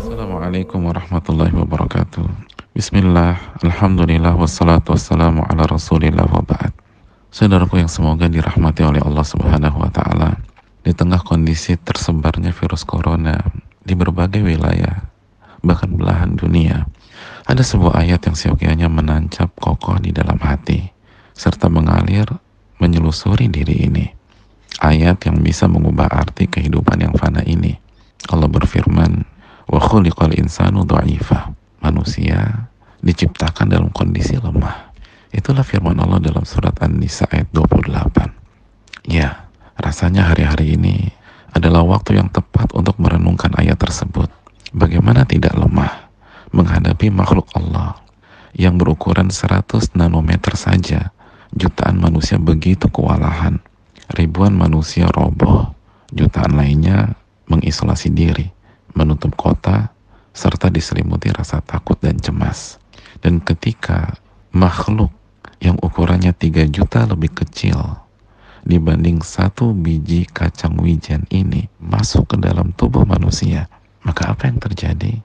Assalamualaikum warahmatullahi wabarakatuh. Bismillah, alhamdulillah, wassalatu wassalamu ala rasulillah wa ba'd. Saudaraku yang semoga dirahmati oleh Allah subhanahu wa ta'ala, di tengah kondisi tersebarnya virus corona di berbagai wilayah, bahkan belahan dunia, ada sebuah ayat yang seyogianya menancap kokoh di dalam hati, serta mengalir menyelusuri diri ini. Ayat yang bisa mengubah arti kehidupan yang fana ini. Allah berfirman, wa khuliqal insanu dha'ifa. Manusia diciptakan dalam kondisi lemah. Itulah firman Allah dalam surat An-Nisa ayat 28. Ya, rasanya hari-hari ini adalah waktu yang tepat untuk merenungkan ayat tersebut. Bagaimana tidak lemah menghadapi makhluk Allah yang berukuran 100 nanometer saja. Jutaan manusia begitu kewalahan. Ribuan manusia roboh, jutaan lainnya mengisolasi diri, menutup kota, serta diselimuti rasa takut dan cemas. Dan ketika makhluk yang ukurannya 3 juta lebih kecil dibanding 1 biji kacang wijen ini masuk ke dalam tubuh manusia, maka apa yang terjadi?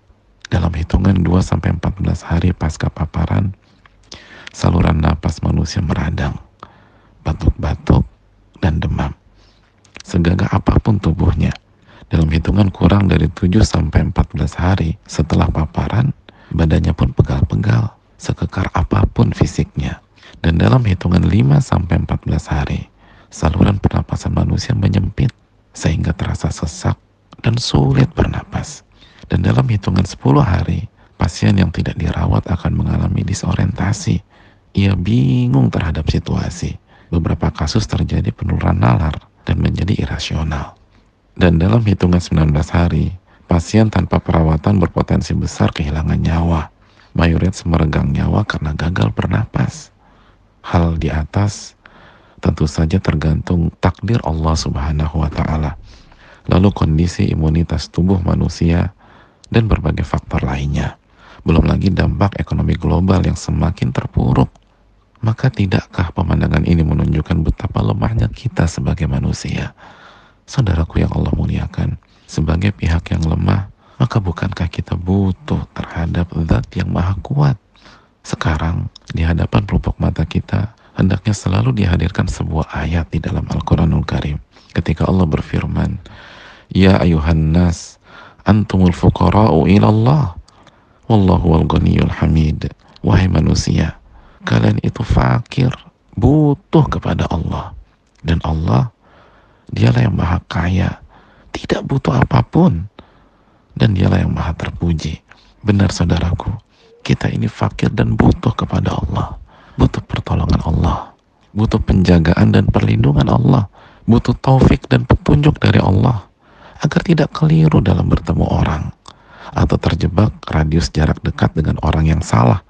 Dalam hitungan 2-14 hari pasca paparan, saluran napas manusia meradang, batuk-batuk, dan demam. Segagah apapun tubuhnya, dalam hitungan kurang dari 7-14 hari setelah paparan, badannya pun pegal-pegal, sekekar apapun fisiknya. Dan dalam hitungan 5-14 hari, saluran pernapasan manusia menyempit, sehingga terasa sesak dan sulit bernapas. Dan dalam hitungan 10 hari, pasien yang tidak dirawat akan mengalami disorientasi. Ia bingung terhadap situasi. Beberapa kasus terjadi penurunan nalar dan menjadi irasional. Dan dalam hitungan 19 hari, pasien tanpa perawatan berpotensi besar kehilangan nyawa. Mayoritas meregang nyawa karena gagal bernapas. Hal di atas tentu saja tergantung takdir Allah subhanahu wa ta'ala. Lalu kondisi imunitas tubuh manusia dan berbagai faktor lainnya. Belum lagi dampak ekonomi global yang semakin terpuruk. Maka tidakkah pemandangan ini menunjukkan betapa lemahnya kita sebagai manusia? Saudaraku yang Allah muliakan, sebagai pihak yang lemah, maka bukankah kita butuh terhadap zat yang maha kuat? Sekarang, di hadapan pelupuk mata kita, hendaknya selalu dihadirkan sebuah ayat di dalam Al-Quranul Karim. Ketika Allah berfirman, Ya ayuhan nas, antumul fuqara'u ilallah, wallahu wal ghaniyul hamid. Wahai manusia, kalian itu fakir, butuh kepada Allah. Dan Allah, dialah yang maha kaya, tidak butuh apapun. Dan dialah yang maha terpuji. Benar saudaraku, kita ini fakir dan butuh kepada Allah. Butuh pertolongan Allah. Butuh penjagaan dan perlindungan Allah. Butuh taufik dan petunjuk dari Allah. Agar tidak keliru dalam bertemu orang. Atau terjebak radius jarak dekat dengan orang yang salah.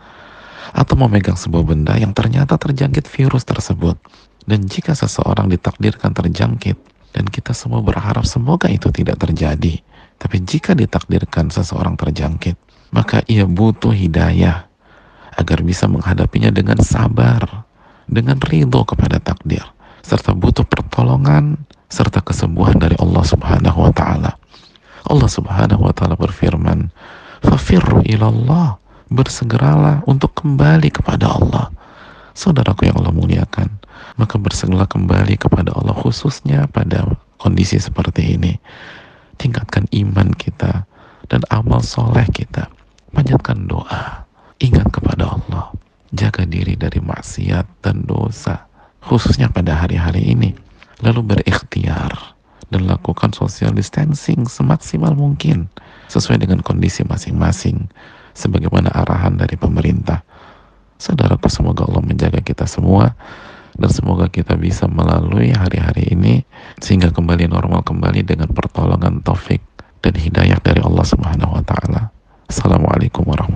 Atau memegang sebuah benda yang ternyata terjangkit virus tersebut. Dan jika seseorang ditakdirkan terjangkit, dan kita semua berharap semoga itu tidak terjadi, tapi jika ditakdirkan seseorang terjangkit, maka ia butuh hidayah agar bisa menghadapinya dengan sabar, dengan ridho kepada takdir, serta butuh pertolongan serta kesembuhan dari Allah subhanahu wa ta'ala. Allah subhanahu wa ta'ala berfirman, fafirru ilallah, bersegeralah untuk kembali kepada Allah. Saudaraku yang Allah muliakan, maka bersegeralah kembali kepada Allah, khususnya pada kondisi seperti ini. Tingkatkan iman kita dan amal soleh kita. Panjatkan doa, ingat kepada Allah, jaga diri dari maksiat dan dosa, khususnya pada hari-hari ini. Lalu berikhtiar dan lakukan social distancing semaksimal mungkin sesuai dengan kondisi masing-masing, sebagaimana arahan dari pemerintah. Saudaraku, semoga Allah menjaga kita semua dan semoga kita bisa melalui hari-hari ini sehingga kembali normal kembali dengan pertolongan taufik dan hidayah dari Allah Subhanahu wa taala. Assalamualaikum warahmatullahi wabarakatuh.